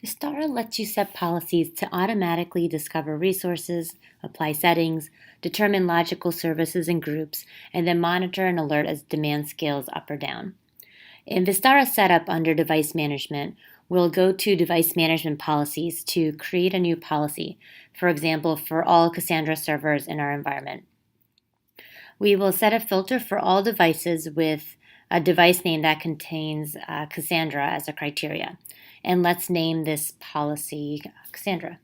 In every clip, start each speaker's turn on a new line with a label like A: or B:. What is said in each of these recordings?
A: Vistara lets you set policies to automatically discover resources, apply settings, determine logical services and groups, and then monitor and alert as demand scales up or down. In Vistara setup under device management, we'll go to device management policies to create a new policy, for example, for all Cassandra servers in our environment. We will set a filter for all devices with a device name that contains Cassandra as a criteria. And let's name this policy Cassandra.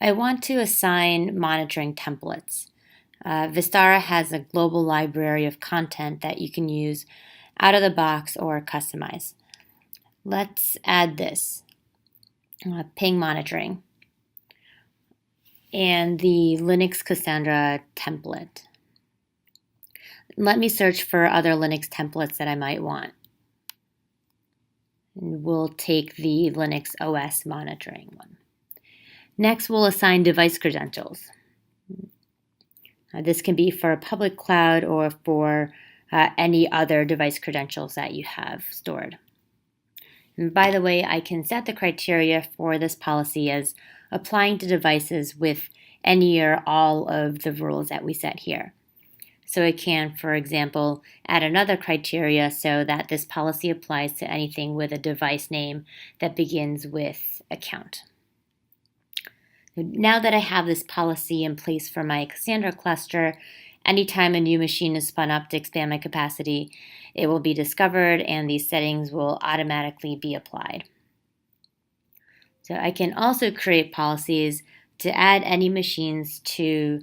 A: I want to assign monitoring templates. Vistara has a global library of content that you can use out of the box or customize. Let's add this, ping monitoring, and the Linux Cassandra template. Let me search for other Linux templates that I might want. And we'll take the Linux OS monitoring one. Next, we'll assign device credentials. This can be for a public cloud or for any other device credentials that you have stored. And by the way, I can set the criteria for this policy as applying to devices with any or all of the rules that we set here. So I can, for example, add another criteria so that this policy applies to anything with a device name that begins with account. Now that I have this policy in place for my Cassandra cluster, anytime a new machine is spun up to expand my capacity, it will be discovered and these settings will automatically be applied. So I can also create policies to add any machines to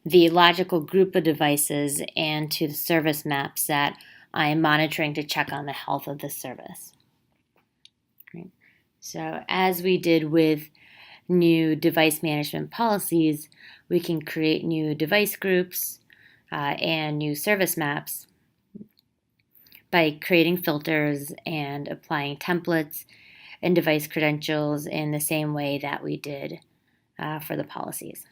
A: the logical group of devices and to the service maps that I am monitoring to check on the health of the service. Right. So as we did with new device management policies, we can create new device groups and new service maps by creating filters and applying templates and device credentials in the same way that we did for the policies.